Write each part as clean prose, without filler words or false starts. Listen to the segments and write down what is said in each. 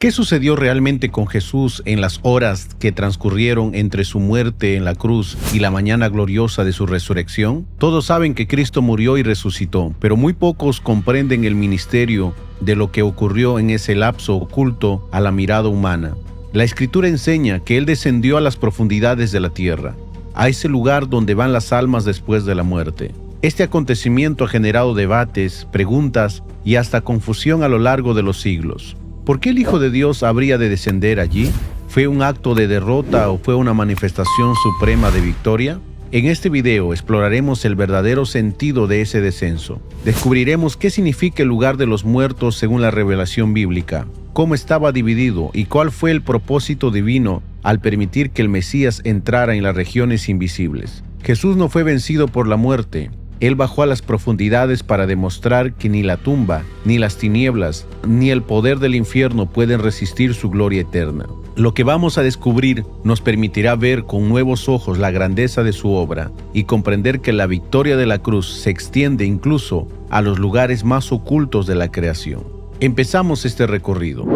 ¿Qué sucedió realmente con Jesús en las horas que transcurrieron entre su muerte en la cruz y la mañana gloriosa de su resurrección? Todos saben que Cristo murió y resucitó, pero muy pocos comprenden el misterio de lo que ocurrió en ese lapso oculto a la mirada humana. La Escritura enseña que Él descendió a las profundidades de la tierra, a ese lugar donde van las almas después de la muerte. Este acontecimiento ha generado debates, preguntas y hasta confusión a lo largo de los siglos. ¿Por qué el Hijo de Dios habría de descender allí? ¿Fue un acto de derrota o fue una manifestación suprema de victoria? En este video exploraremos el verdadero sentido de ese descenso. Descubriremos qué significa el lugar de los muertos según la revelación bíblica, cómo estaba dividido y cuál fue el propósito divino al permitir que el Mesías entrara en las regiones invisibles. Jesús no fue vencido por la muerte. Él bajó a las profundidades para demostrar que ni la tumba, ni las tinieblas, ni el poder del infierno pueden resistir su gloria eterna. Lo que vamos a descubrir nos permitirá ver con nuevos ojos la grandeza de su obra y comprender que la victoria de la cruz se extiende incluso a los lugares más ocultos de la creación. Empezamos este recorrido.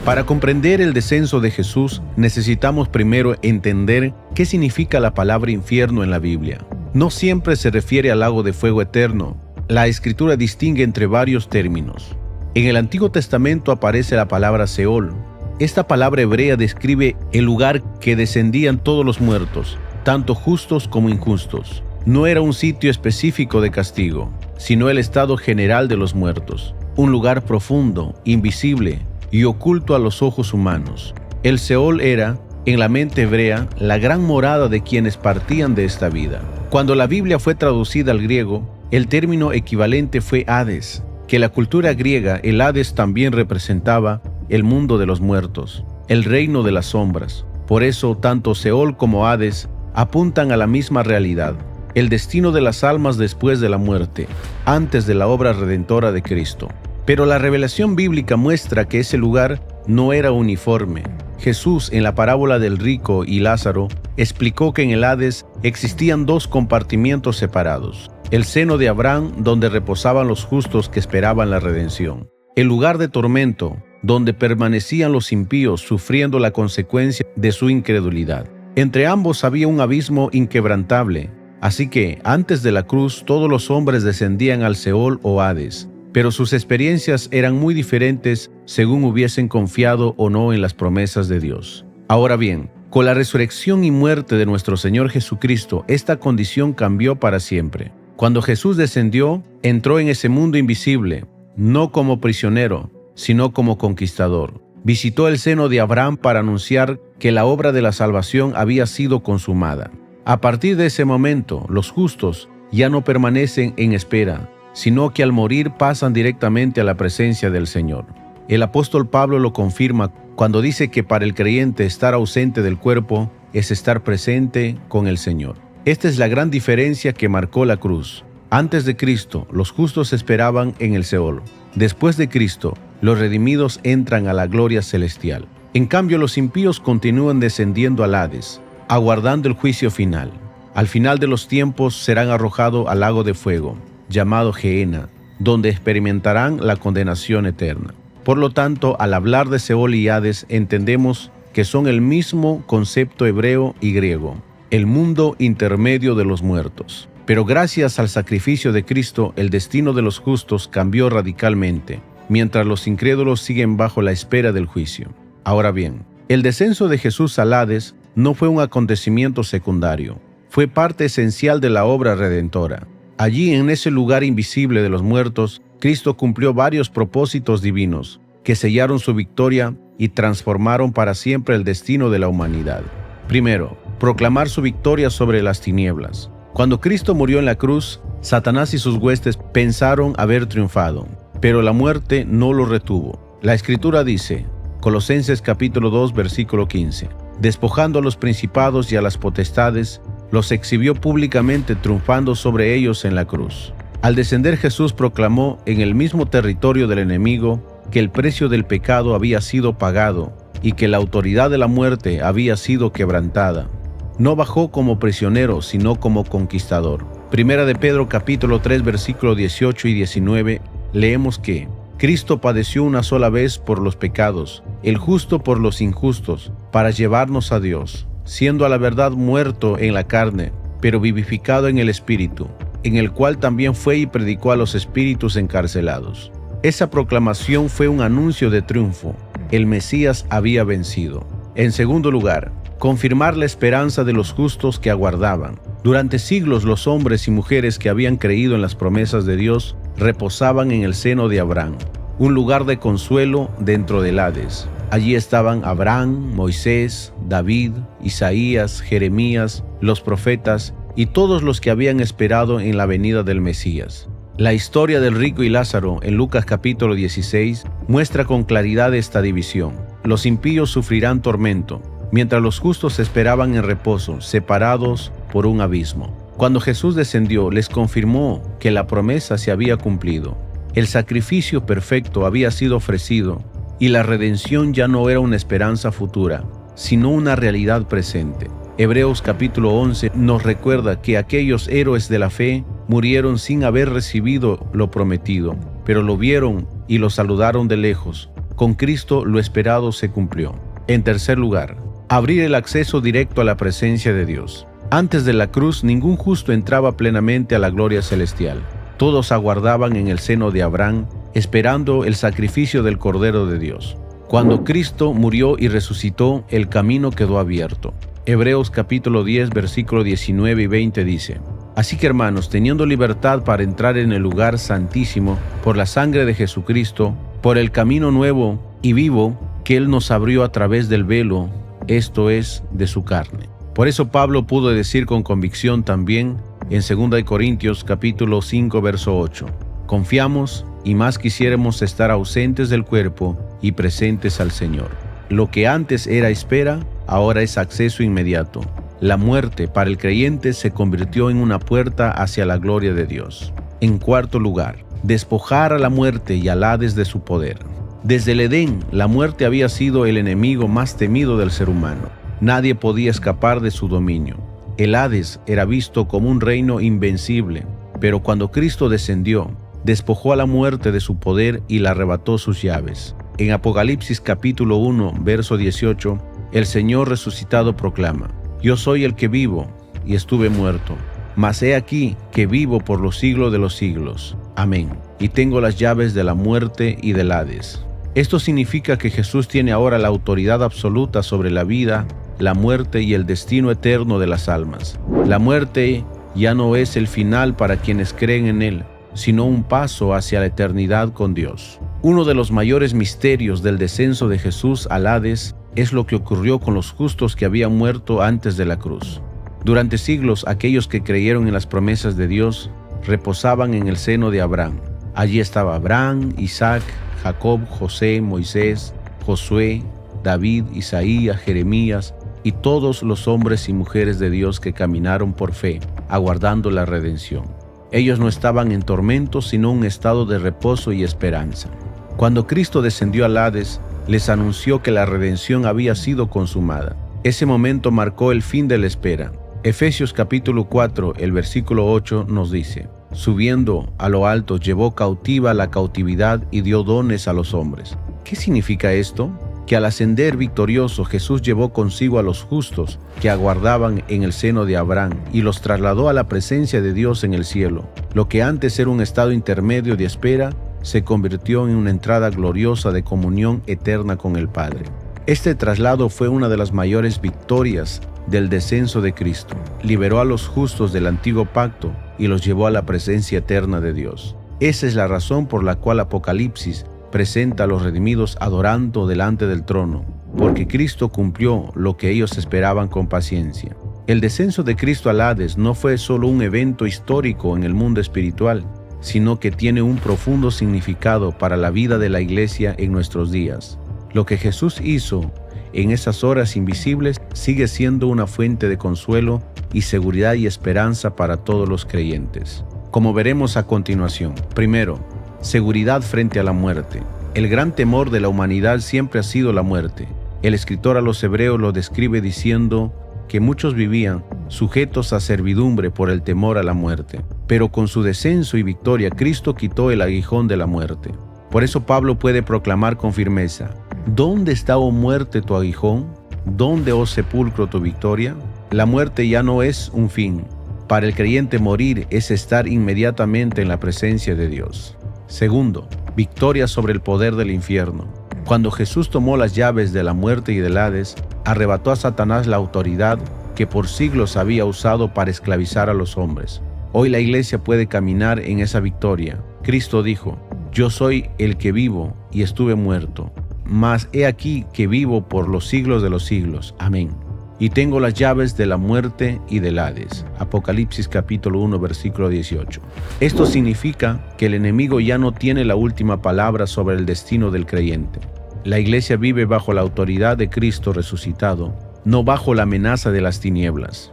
Para comprender el descenso de Jesús, necesitamos primero entender qué significa la palabra infierno en la Biblia. No siempre se refiere al lago de fuego eterno. La Escritura distingue entre varios términos. En el Antiguo Testamento aparece la palabra Seol. Esta palabra hebrea describe el lugar que descendían todos los muertos, tanto justos como injustos. No era un sitio específico de castigo, sino el estado general de los muertos, un lugar profundo, invisible y oculto a los ojos humanos. El Seol era, en la mente hebrea, la gran morada de quienes partían de esta vida. Cuando la Biblia fue traducida al griego, el término equivalente fue Hades, que en la cultura griega el Hades también representaba el mundo de los muertos, el reino de las sombras. Por eso, tanto Seol como Hades apuntan a la misma realidad, el destino de las almas después de la muerte, antes de la obra redentora de Cristo. Pero la revelación bíblica muestra que ese lugar no era uniforme. Jesús, en la parábola del rico y Lázaro, explicó que en el Hades existían dos compartimientos separados: el seno de Abraham, donde reposaban los justos que esperaban la redención; el lugar de tormento, donde permanecían los impíos sufriendo la consecuencia de su incredulidad. Entre ambos había un abismo inquebrantable, así que antes de la cruz todos los hombres descendían al Seol o Hades, pero sus experiencias eran muy diferentes según hubiesen confiado o no en las promesas de Dios. Ahora bien, con la resurrección y muerte de nuestro Señor Jesucristo, esta condición cambió para siempre. Cuando Jesús descendió, entró en ese mundo invisible, no como prisionero, sino como conquistador. Visitó el seno de Abraham para anunciar que la obra de la salvación había sido consumada. A partir de ese momento, los justos ya no permanecen en espera, sino que al morir pasan directamente a la presencia del Señor. El apóstol Pablo lo confirma cuando dice que para el creyente estar ausente del cuerpo es estar presente con el Señor. Esta es la gran diferencia que marcó la cruz. Antes de Cristo, los justos esperaban en el Seol. Después de Cristo, los redimidos entran a la gloria celestial. En cambio, los impíos continúan descendiendo al Hades, aguardando el juicio final. Al final de los tiempos serán arrojados al lago de fuego, llamado Gehenna, donde experimentarán la condenación eterna. Por lo tanto, al hablar de Seol y Hades, entendemos que son el mismo concepto hebreo y griego, el mundo intermedio de los muertos. Pero gracias al sacrificio de Cristo, el destino de los justos cambió radicalmente, mientras los incrédulos siguen bajo la espera del juicio. Ahora bien, el descenso de Jesús al Hades no fue un acontecimiento secundario, fue parte esencial de la obra redentora. Allí, en ese lugar invisible de los muertos, Cristo cumplió varios propósitos divinos que sellaron su victoria y transformaron para siempre el destino de la humanidad. Primero, proclamar su victoria sobre las tinieblas. Cuando Cristo murió en la cruz, Satanás y sus huestes pensaron haber triunfado, pero la muerte no lo retuvo. La Escritura dice, Colosenses capítulo 2, versículo 15, despojando a los principados y a las potestades, los exhibió públicamente triunfando sobre ellos en la cruz. Al descender, Jesús proclamó en el mismo territorio del enemigo que el precio del pecado había sido pagado y que la autoridad de la muerte había sido quebrantada. No bajó como prisionero, sino como conquistador. Primera de Pedro capítulo 3 versículos 18 y 19 leemos que Cristo padeció una sola vez por los pecados, el justo por los injustos, para llevarnos a Dios, siendo a la verdad muerto en la carne, pero vivificado en el Espíritu, en el cual también fue y predicó a los espíritus encarcelados. Esa proclamación fue un anuncio de triunfo. El Mesías había vencido. En segundo lugar, confirmar la esperanza de los justos que aguardaban. Durante siglos los hombres y mujeres que habían creído en las promesas de Dios reposaban en el seno de Abraham, un lugar de consuelo dentro del Hades. Allí estaban Abraham, Moisés, David, Isaías, Jeremías, los profetas y todos los que habían esperado en la venida del Mesías. La historia del rico y Lázaro en Lucas capítulo 16 muestra con claridad esta división. Los impíos sufrirán tormento, mientras los justos esperaban en reposo, separados por un abismo. Cuando Jesús descendió, les confirmó que la promesa se había cumplido. El sacrificio perfecto había sido ofrecido y la redención ya no era una esperanza futura, sino una realidad presente. Hebreos capítulo 11 nos recuerda que aquellos héroes de la fe murieron sin haber recibido lo prometido, pero lo vieron y lo saludaron de lejos. Con Cristo lo esperado se cumplió. En tercer lugar, abrir el acceso directo a la presencia de Dios. Antes de la cruz, ningún justo entraba plenamente a la gloria celestial. Todos aguardaban en el seno de Abraham, esperando el sacrificio del Cordero de Dios. Cuando Cristo murió y resucitó, el camino quedó abierto. Hebreos capítulo 10, versículo 19 y 20 dice: Así que hermanos, teniendo libertad para entrar en el lugar santísimo por la sangre de Jesucristo, por el camino nuevo y vivo que Él nos abrió a través del velo, esto es, de su carne. Por eso Pablo pudo decir con convicción también en 2 Corintios capítulo 5 verso 8: Confiamos y más quisiéramos estar ausentes del cuerpo y presentes al Señor. Lo que antes era espera, ahora es acceso inmediato. La muerte para el creyente se convirtió en una puerta hacia la gloria de Dios. En cuarto lugar, despojar a la muerte y al Hades de su poder. Desde el Edén, la muerte había sido el enemigo más temido del ser humano. Nadie podía escapar de su dominio. El Hades era visto como un reino invencible, pero cuando Cristo descendió, despojó a la muerte de su poder y le arrebató sus llaves. En Apocalipsis capítulo 1, verso 18, el Señor resucitado proclama: Yo soy el que vivo y estuve muerto, mas he aquí que vivo por los siglos de los siglos. Amén. Y tengo las llaves de la muerte y del Hades. Esto significa que Jesús tiene ahora la autoridad absoluta sobre la vida, la muerte y el destino eterno de las almas. La muerte ya no es el final para quienes creen en Él, sino un paso hacia la eternidad con Dios. Uno de los mayores misterios del descenso de Jesús al Hades es lo que ocurrió con los justos que habían muerto antes de la cruz. Durante siglos, aquellos que creyeron en las promesas de Dios reposaban en el seno de Abraham. Allí estaba Abraham, Isaac, Jacob, José, Moisés, Josué, David, Isaías, Jeremías y todos los hombres y mujeres de Dios que caminaron por fe, aguardando la redención. Ellos no estaban en tormento, sino un estado de reposo y esperanza. Cuando Cristo descendió al Hades, les anunció que la redención había sido consumada. Ese momento marcó el fin de la espera. Efesios capítulo 4, el versículo 8 nos dice: Subiendo a lo alto, llevó cautiva la cautividad y dio dones a los hombres. ¿Qué significa esto? Que al ascender victorioso, Jesús llevó consigo a los justos que aguardaban en el seno de Abraham y los trasladó a la presencia de Dios en el cielo. Lo que antes era un estado intermedio de espera, se convirtió en una entrada gloriosa de comunión eterna con el Padre. Este traslado fue una de las mayores victorias del descenso de Cristo. Liberó a los justos del antiguo pacto y los llevó a la presencia eterna de Dios. Esa es la razón por la cual Apocalipsis presenta a los redimidos adorando delante del trono, porque Cristo cumplió lo que ellos esperaban con paciencia. El descenso de Cristo al Hades no fue solo un evento histórico en el mundo espiritual, sino que tiene un profundo significado para la vida de la iglesia en nuestros días. Lo que Jesús hizo en esas horas invisibles sigue siendo una fuente de consuelo y seguridad y esperanza para todos los creyentes. Como veremos a continuación, primero, seguridad frente a la muerte. El gran temor de la humanidad siempre ha sido la muerte. El escritor a los Hebreos lo describe diciendo que muchos vivían sujetos a servidumbre por el temor a la muerte. Pero con su descenso y victoria, Cristo quitó el aguijón de la muerte. Por eso Pablo puede proclamar con firmeza: ¿dónde está, oh muerte, tu aguijón? ¿Dónde, oh sepulcro, tu victoria? La muerte ya no es un fin. Para el creyente, morir es estar inmediatamente en la presencia de Dios. Segundo, victoria sobre el poder del infierno. Cuando Jesús tomó las llaves de la muerte y del Hades, arrebató a Satanás la autoridad que por siglos había usado para esclavizar a los hombres. Hoy la iglesia puede caminar en esa victoria. Cristo dijo: yo soy el que vivo y estuve muerto, mas he aquí que vivo por los siglos de los siglos. Amén. Y tengo las llaves de la muerte y del Hades. Apocalipsis capítulo 1, versículo 18. Esto significa que el enemigo ya no tiene la última palabra sobre el destino del creyente. La iglesia vive bajo la autoridad de Cristo resucitado, no bajo la amenaza de las tinieblas.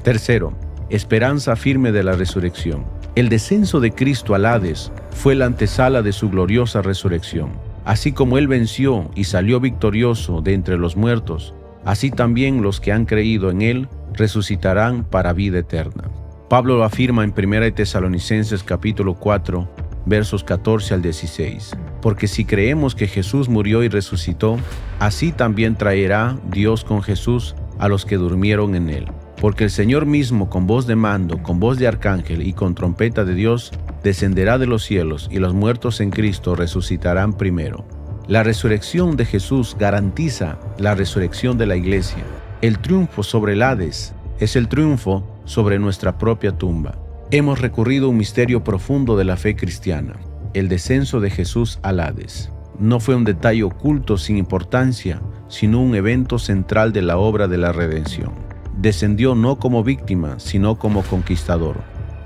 Tercero, esperanza firme de la resurrección. El descenso de Cristo al Hades fue la antesala de su gloriosa resurrección. Así como Él venció y salió victorioso de entre los muertos, así también los que han creído en Él resucitarán para vida eterna. Pablo lo afirma en 1 Tesalonicenses capítulo 4, versos 14 al 16. Porque si creemos que Jesús murió y resucitó, así también traerá Dios con Jesús a los que durmieron en Él. Porque el Señor mismo, con voz de mando, con voz de arcángel y con trompeta de Dios, descenderá de los cielos, y los muertos en Cristo resucitarán primero. La resurrección de Jesús garantiza la resurrección de la iglesia. El triunfo sobre el Hades es el triunfo sobre nuestra propia tumba. Hemos recurrido a un misterio profundo de la fe cristiana: el descenso de Jesús al Hades. No fue un detalle oculto sin importancia, sino un evento central de la obra de la redención. Descendió no como víctima, sino como conquistador.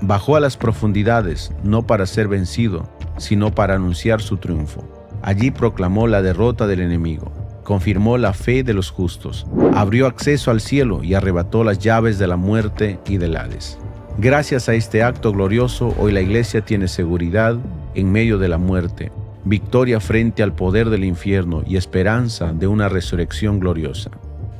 Bajó a las profundidades, no para ser vencido, sino para anunciar su triunfo. Allí proclamó la derrota del enemigo, confirmó la fe de los justos, abrió acceso al cielo y arrebató las llaves de la muerte y del Hades. Gracias a este acto glorioso, hoy la iglesia tiene seguridad en medio de la muerte, victoria frente al poder del infierno y esperanza de una resurrección gloriosa.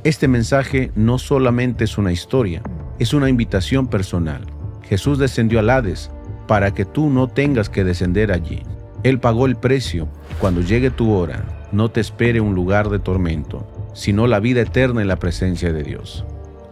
Este mensaje no solamente es una historia, es una invitación personal. Jesús descendió al Hades para que tú no tengas que descender allí. Él pagó el precio. Cuando llegue tu hora, no te espere un lugar de tormento, sino la vida eterna en la presencia de Dios.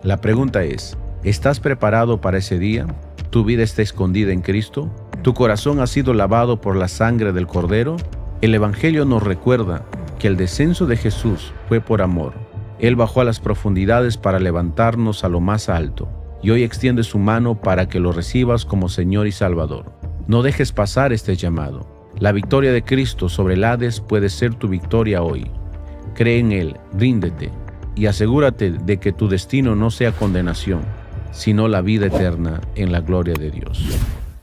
La pregunta es: ¿estás preparado para ese día? ¿Tu vida está escondida en Cristo? ¿Tu corazón ha sido lavado por la sangre del Cordero? El Evangelio nos recuerda que el descenso de Jesús fue por amor. Él bajó a las profundidades para levantarnos a lo más alto, y hoy extiende su mano para que lo recibas como Señor y Salvador. No dejes pasar este llamado. La victoria de Cristo sobre el Hades puede ser tu victoria hoy. Cree en Él, ríndete y asegúrate de que tu destino no sea condenación, sino la vida eterna en la gloria de Dios.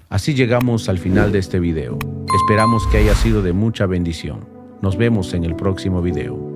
Así llegamos al final de este video. Esperamos que haya sido de mucha bendición. Nos vemos en el próximo video.